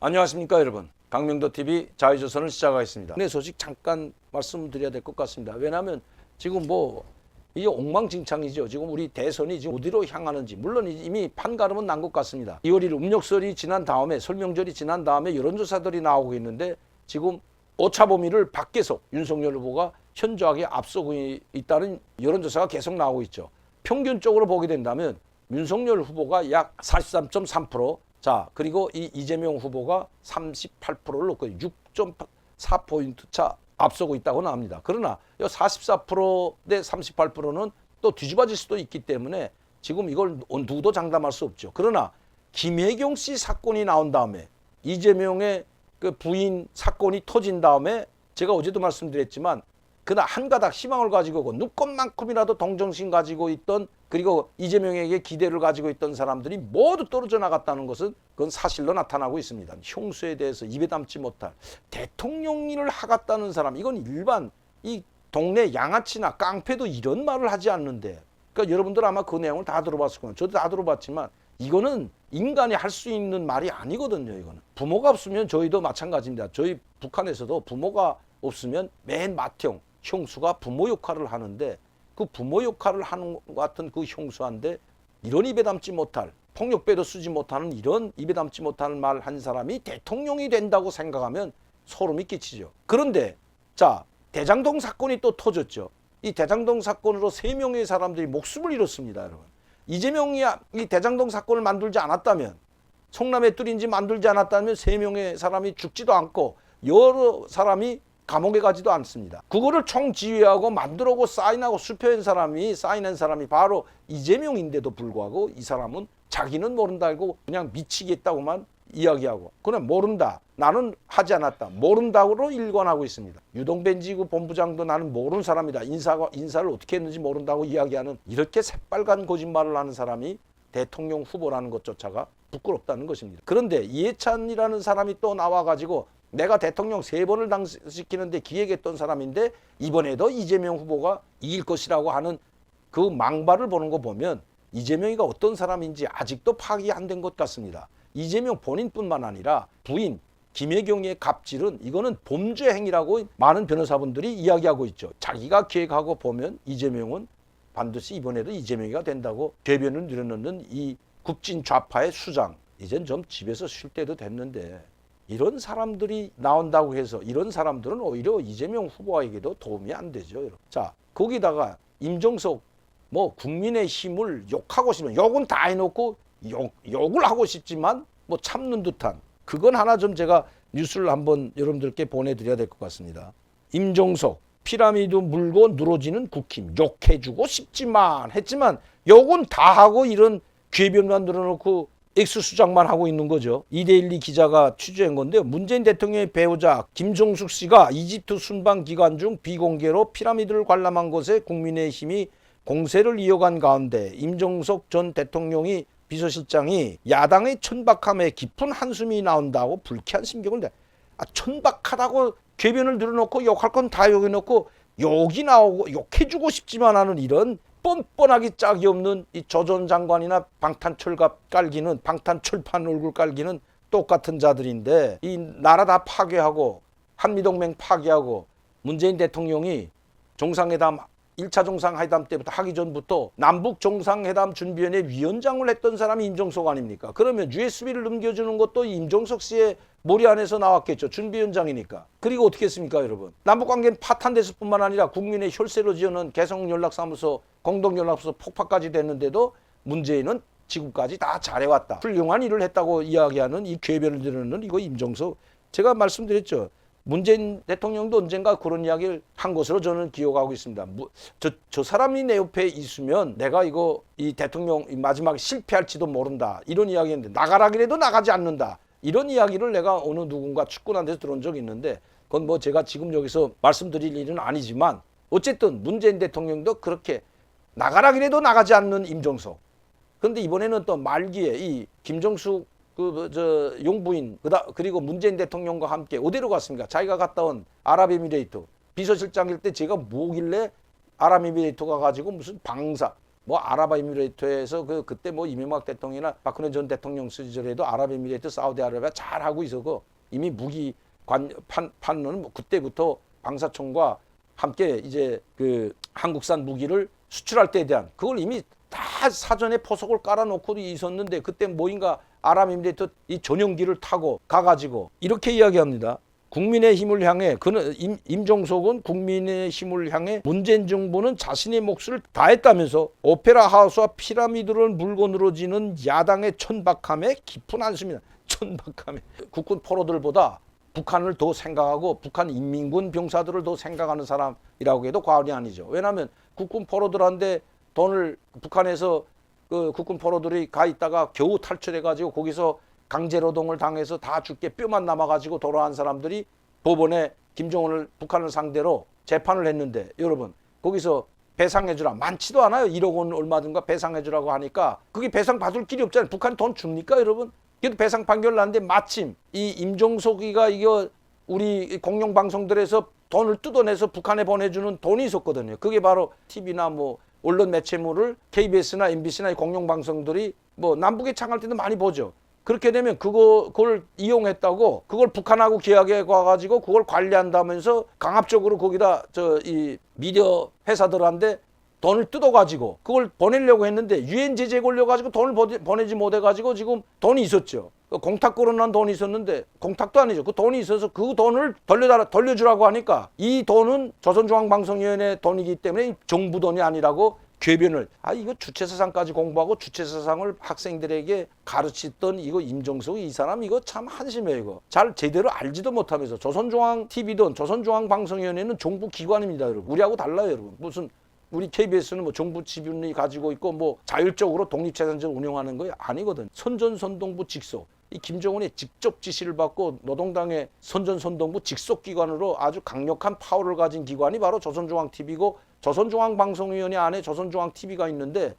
안녕하십니까 여러분. 강명도TV 자유조선을 시작하겠습니다. 네, 소식 잠깐 말씀드려야 될 것 같습니다. 왜냐하면 지금 이게 엉망진창이죠. 지금 우리 대선이 지금 어디로 향하는지 물론 이미 판가름은 난 것 같습니다. 2월 1일 음력설이 지난 다음에 설명절이 지난 다음에 여론조사들이 나오고 있는데 지금 오차 범위를 밖에서 윤석열 후보가 현저하게 앞서고 있다는 여론조사가 계속 나오고 있죠. 평균적으로 보게 된다면 윤석열 후보가 약 43.3%, 자, 그리고 이 이재명 후보가 38%를 놓고 6.4포인트 차 앞서고 있다고 나옵니다. 그러나 이 44%대 38%는 또 뒤집어질 수도 있기 때문에 지금 이걸 누구도 장담할 수 없죠. 그러나 김혜경 씨 사건이 나온 다음에 이재명의 그 부인 사건이 터진 다음에 제가 어제도 말씀드렸지만 그나 한 가닥 희망을 가지고 눈꽃만큼이라도 동정심 가지고 있던, 그리고 이재명에게 기대를 가지고 있던 사람들이 모두 떨어져 나갔다는 것은 그건 사실로 나타나고 있습니다. 형수에 대해서 입에 담지 못할 대통령 일을 하겠다는 사람, 이건 일반 이 동네 양아치나 깡패도 이런 말을 하지 않는데, 그러니까 여러분들 아마 그 내용을 다 들어봤을 거예요. 저도 다 들어봤지만 이거는 인간이 할 수 있는 말이 아니거든요. 이거는 부모가 없으면 저희도 마찬가지입니다. 저희 북한에서도 부모가 없으면 맨 맏형 형수가 부모 역할을 하는데, 그 부모 역할을 하는 것 같은 그 형수한테 이런 입에 담지 못할, 폭력배도 쓰지 못하는 이런 입에 담지 못하는 말 한 사람이 대통령이 된다고 생각하면 소름이 끼치죠. 그런데 자, 대장동 사건이 또 터졌죠. 이 대장동 사건으로 3명의 사람들이 목숨을 잃었습니다. 여러분, 이재명이 이 대장동 사건을 만들지 않았다면, 성남의 뚫인지 만들지 않았다면 3명의 사람이 죽지도 않고 여러 사람이 감옥에 가지도 않습니다. 그거를 총지휘하고 만들고 사인한 사람이 바로 이재명인데도 불구하고 이 사람은 자기는 모른다 알고 그냥 미치겠다고만 이야기하고, 그냥 모른다, 나는 하지 않았다, 모른다고 일관하고 있습니다. 유동벤지구 본부장도 나는 모르는 사람이다, 인사를 어떻게 했는지 모른다고 이야기하는, 이렇게 새빨간 거짓말을 하는 사람이 대통령 후보라는 것조차가 부끄럽다는 것입니다. 그런데 이해찬이라는 사람이 또 나와가지고 내가 대통령 3번을 당시키는데 기획했던 사람인데 이번에도 이재명 후보가 이길 것이라고 하는 그 망발을 보는 거 보면 이재명이가 어떤 사람인지 아직도 파악이 안 된 것 같습니다. 이재명 본인뿐만 아니라 부인 김혜경의 갑질은 이거는 범죄 행위라고 많은 변호사분들이 이야기하고 있죠. 자기가 기획하고 보면 이재명은 반드시 이번에도 이재명이가 된다고 궤변을 늘어놓는 이 국진 좌파의 수장, 이젠 좀 집에서 쉴 때도 됐는데 이런 사람들이 나온다고 해서 이런 사람들은 오히려 이재명 후보에게도 도움이 안 되죠. 자, 거기다가 임종석 국민의힘을 욕하고 싶으면 욕은 다 해놓고 욕을 하고 싶지만 참는 듯한, 그건 하나 좀 제가 뉴스를 한번 여러분들께 보내드려야 될 것 같습니다. 임종석 피라미드 물고 늘어지는 국힘 욕해주고 싶지만 했지만 욕은 다 하고 이런 궤변만 늘어놓고 액수수작만 하고 있는 거죠. 이데일리 기자가 취재한 건데요. 문재인 대통령의 배우자 김종숙 씨가 이집트 순방 기간 중 비공개로 피라미드를 관람한 것에 국민의힘이 공세를 이어간 가운데 임종석 전 대통령이 비서실장이 야당의 천박함에 깊은 한숨이 나온다고 불쾌한 심경을 내. 천박하다고 궤변을 늘어놓고 욕할 건 다 욕해놓고 욕이 나오고 욕해주고 싶지만 하는 이런 뻔뻔하기 짝이 없는 이 조 전 장관이나 방탄철갑 깔기는, 방탄철판 얼굴 깔기는 똑같은 자들인데 이 나라 다 파괴하고 한미동맹 파괴하고 문재인 대통령이 정상회담 1차 정상회담 때부터 하기 전부터 남북 정상회담 준비위원회 위원장을 했던 사람이 임종석 아닙니까? 그러면 USB를 넘겨주는 것도 임종석 씨의 머리 안에서 나왔겠죠. 준비위원장이니까. 그리고 어떻게 했습니까, 여러분? 남북관계는 파탄됐을 뿐만 아니라 국민의 혈세로 지어놓은 개성연락사무소, 공동연락사무소 폭파까지 됐는데도 문재인은 지금까지 다 잘해왔다, 훌륭한 일을 했다고 이야기하는 이 궤변을 드러내는 이거 임종석. 제가 말씀드렸죠. 문재인 대통령도 언젠가 그런 이야기를 한 것으로 저는 기억하고 있습니다. 저 사람이 내 옆에 있으면 내가 이 대통령 마지막에 실패할지도 모른다, 이런 이야기했는데 나가라기라도 나가지 않는다, 이런 이야기를 내가 어느 누군가 축구단에서 들은 적이 있는데 그건 제가 지금 여기서 말씀드릴 일은 아니지만 어쨌든 문재인 대통령도 그렇게 나가라기라도 나가지 않는 임종석. 그런데 이번에는 또 말기에 이 김정숙 용부인 그리고 문재인 대통령과 함께 어디로 갔습니까? 자기가 갔다 온 아랍에미레이트 비서실장일 때 제가 뭐길래 아랍에미레이트 가가지고 무슨 뭐 아랍에미레이트에서 그때 뭐 이명박 대통령이나 박근혜 전 대통령 시절에도 아랍에미레이트, 사우디아라비아 잘 하고 있었고 이미 무기 판로는 뭐 그때부터 방사총과 함께 이제 그 한국산 무기를 수출할 때에 대한 그걸 이미 다 사전에 포석을 깔아놓고 있었는데 그때 뭐인가 아랍에미레이트 이 전용기를 타고 가가지고 이렇게 이야기합니다. 국민의 힘을 향해 그는 임종석은 국민의 힘을 향해 문재인 정부는 자신의 몫을 다했다면서 오페라 하우스와 피라미드를 물건으로 지는 야당의 천박함에 깊은 한숨이다. 천박함에 국군 포로들보다 북한을 더 생각하고 북한 인민군 병사들을 더 생각하는 사람이라고 해도 과언이 아니죠. 왜냐하면 국군 포로들한테 돈을 북한에서 그 국군 포로들이 가 있다가 겨우 탈출해가지고 거기서 강제노동을 당해서 다 죽게 뼈만 남아가지고 돌아온 사람들이 법원에 김정은을 북한을 상대로 재판을 했는데 여러분 거기서 배상해주라 많지도 않아요. 1억 원 얼마든가 배상해주라고 하니까 그게 배상 받을 길이 없잖아요. 북한이 돈 줍니까 여러분? 그래도 배상 판결 났는데 마침 이 임종석이가 이거 우리 공영방송들에서 돈을 뜯어내서 북한에 보내주는 돈이 있었거든요. 그게 바로 TV나 뭐 언론 매체물을 KBS나 MBC나 공영방송들이 뭐 남북에 창할 때도 많이 보죠. 그렇게 되면 그걸 이용했다고 그걸 북한하고 계약해 가지고 그걸 관리한다면서 강압적으로 거기다 이 미디어 회사들한테 돈을 뜯어가지고 그걸 보내려고 했는데 유엔 제재 걸려가지고 돈을 보내지 못해가지고 지금 돈이 있었죠. 공탁 걸어놓은 돈이 있었는데 공탁도 아니죠. 그 돈이 있어서 그 돈을 돌려주라고 하니까 이 돈은 조선중앙방송위원회 돈이기 때문에 정부 돈이 아니라고 궤변을 이거 주체사상까지 공부하고 주체사상을 학생들에게 가르치던 이거 임종석 이 사람 이거 참 한심해요. 이거 잘 제대로 알지도 못하면서 조선중앙TV든 조선중앙방송위원회는 정부 기관입니다. 여러분 우리하고 달라요. 여러분 무슨 우리 KBS는 뭐 정부 지분이 가지고 있고 뭐 자율적으로 독립재산적으로 운영하는 거 아니거든. 선전선동부 직속. 이 김정은의 직접 지시를 받고 노동당의 선전선동부 직속기관으로 아주 강력한 파워를 가진 기관이 바로 조선중앙TV고 조선중앙방송위원회 안에 조선중앙TV가 있는데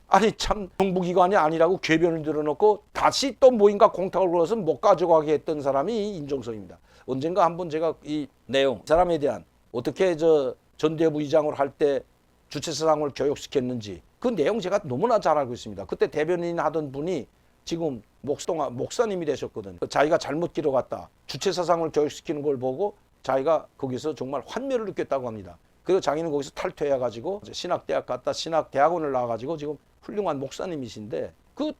아니 참 정부기관이 아니라고 궤변을 들어놓고 다시 또 뭐인가 공탁을 걸어서 못 가져가게 했던 사람이 임종석입니다. 언젠가 한번 제가 이 내용 이 사람에 대한 어떻게 전대부 의장을 할 때 주체사상을 교육시켰는지 그 내용 제가 너무나 잘 알고 있습니다. 그때 대변인 하던 분이 지금 목사님이 되셨거든. 자기가 잘못 길어갔다. 주체사상을 교육시키는 걸 보고 자기가 거기서 정말 환멸을 느꼈다고 합니다. 그리고 자기는 거기서 탈퇴해가지고 신학대학 갔다 신학대학원을 나와가지고 지금 훌륭한 목사님이신데 그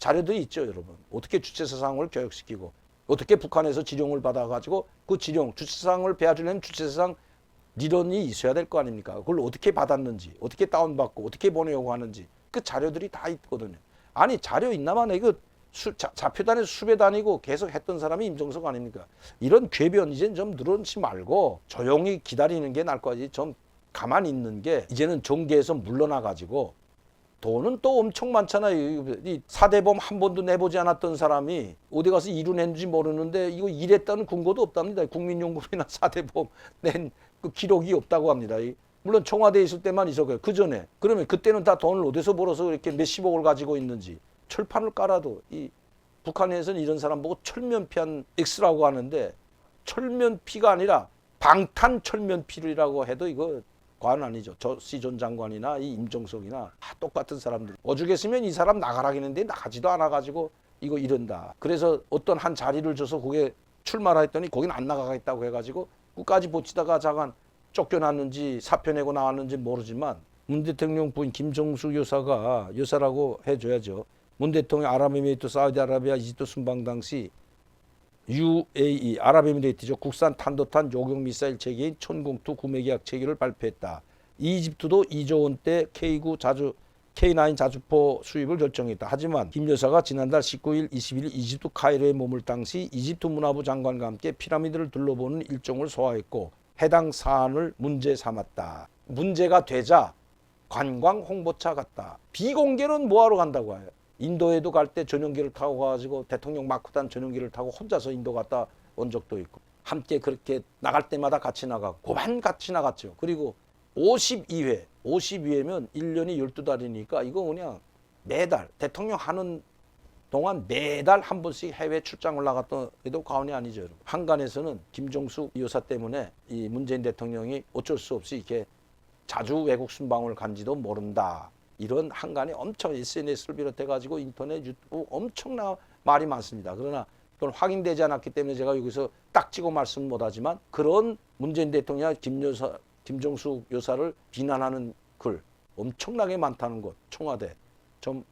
자료들이 있죠, 여러분. 어떻게 주체사상을 교육시키고 어떻게 북한에서 지령을 받아가지고 그 지령, 주체사상을 배워주려면 주체사상 리런이 있어야 될 거 아닙니까? 그걸 어떻게 받았는지, 어떻게 다운받고, 어떻게 보내려고 하는지 그 자료들이 다 있거든요. 아니 자료 있나만 이거 좌표단에서 수배 다니고 계속 했던 사람이 임종석 아닙니까? 이런 궤변 이제는 좀 늘어놓지 말고 조용히 기다리는 게 나을 거지. 좀 가만히 있는 게 이제는 정계에서 물러나가지고 돈은 또 엄청 많잖아요. 이 사대범 한 번도 내보지 않았던 사람이 어디 가서 일을 냈는지 모르는데 이거 일했다는 근거도 없답니다. 국민연금이나 사대범 낸 그 기록이 없다고 합니다. 물론 청와대에 있을 때만 있었고요. 그 전에 그러면 그때는 다 돈을 어디서 벌어서 이렇게 몇십억을 가지고 있는지 철판을 깔아도 이 북한에서는 이런 사람 보고 철면피한 X라고 하는데 철면피가 아니라 방탄철면피라고 해도 이거 과언 아니죠. 조시 전 장관이나 이 임종석이나 똑같은 사람들. 오죽했으면 이 사람 나가라겠는데 나가지도 않아가지고 이거 이런다. 그래서 어떤 한 자리를 줘서 거기에 출마를 했더니 거긴 안 나가겠다고 해가지고 끝까지 버티다가 잠깐 쫓겨났는지 사표 내고 나왔는지 모르지만 문 대통령 부인 김정숙 여사라고 해줘야죠. 문 대통령 아랍에미레이트, 사우디아라비아, 이집트 순방 당시 UAE, 아랍에미레이트죠. 국산 탄도탄 요격 미사일 체계인 천공투 구매 계약 체계를 발표했다. 이집트도 2조 원대 K9 자주포 수입을 결정했다. 하지만 김 여사가 지난달 19일, 20일 이집트 카이로에 머물 당시 이집트 문화부 장관과 함께 피라미드를 둘러보는 일정을 소화했고 해당 사안을 문제 삼았다. 문제가 되자 관광 홍보차 갔다. 비공개는 뭐하러 간다고 해요. 인도에도 갈 때 전용기를 타고 가가지고 대통령 마크단 전용기를 타고 혼자서 인도 갔다 온 적도 있고 함께 그렇게 나갈 때마다 같이 나가고 고만 같이 나갔죠. 그리고 52회면 1년이 12달이니까 이거 그냥 매달 대통령 하는 동안 매달 한 번씩 해외 출장을 나갔던 해도 과언이 아니죠. 여러분. 한간에서는 김종숙 여사 때문에 이 문재인 대통령이 어쩔 수 없이 이렇게 자주 외국 순방을 간지도 모른다. 이런 한간에 엄청 SNS를 비롯해 가지고 인터넷, 유튜브 엄청나 말이 많습니다. 그러나 그건 확인되지 않았기 때문에 제가 여기서 딱 찍어 말씀 못하지만 그런 문재인 대통령 김정숙 여사를 비난하는 글 엄청나게 많다는 것 청와대 좀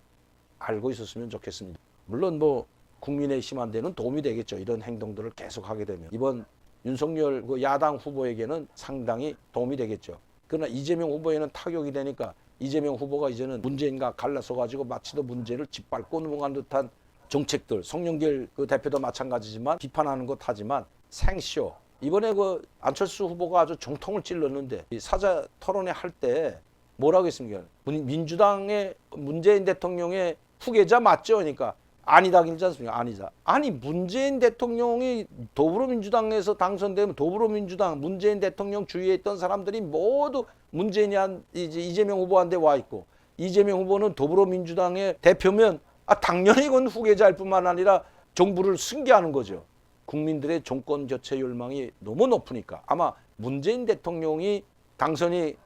알고 있었으면 좋겠습니다. 물론 뭐 국민의힘한테는 도움이 되겠죠. 이런 행동들을 계속하게 되면 이번 윤석열 그 야당 후보에게는 상당히 도움이 되겠죠. 그러나 이재명 후보에는 타격이 되니까 이재명 후보가 이제는 문재인과 갈라서 가지고 마치 더 문제를 짓밟고 넘어간 듯한 정책들, 송영길 그 대표도 마찬가지지만 비판하는 것 하지만 생쇼. 이번에 그 안철수 후보가 아주 정통을 찔렀는데 이 사자 토론회 할 때 뭐라고 했습니까? 민주당의 문재인 대통령의 후계자 맞죠? 그러니까 아니다 그러지 않습니까? 아니다. 아니 문재인 대통령이 더불어민주당에서 당선되면 더불어민주당 문재인 대통령 주위에 있던 사람들이 모두 문재인이 이제 이재명 후보한테 와 있고 이재명 후보는 더불어민주당의 대표면 당연히 이건 후계자일 뿐만 아니라 정부를 승계하는 거죠. 국민들의 정권 교체 열망이 너무 높으니까 아마 문재인 대통령이 당선이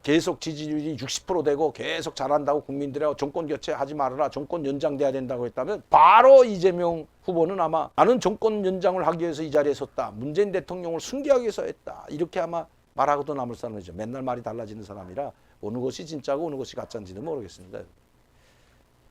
계속 지지율이 60% 되고 계속 잘한다고 국민들하고 정권 교체하지 말아라 정권 연장돼야 된다고 했다면 바로 이재명 후보는 아마 나는 정권 연장을 하기 위해서 이 자리에 섰다. 문재인 대통령을 승계하기 위해서 했다. 이렇게 아마 말하고도 남을 사람이죠. 맨날 말이 달라지는 사람이라 어느 것이 진짜고 어느 것이 가짜인지는 모르겠습니다.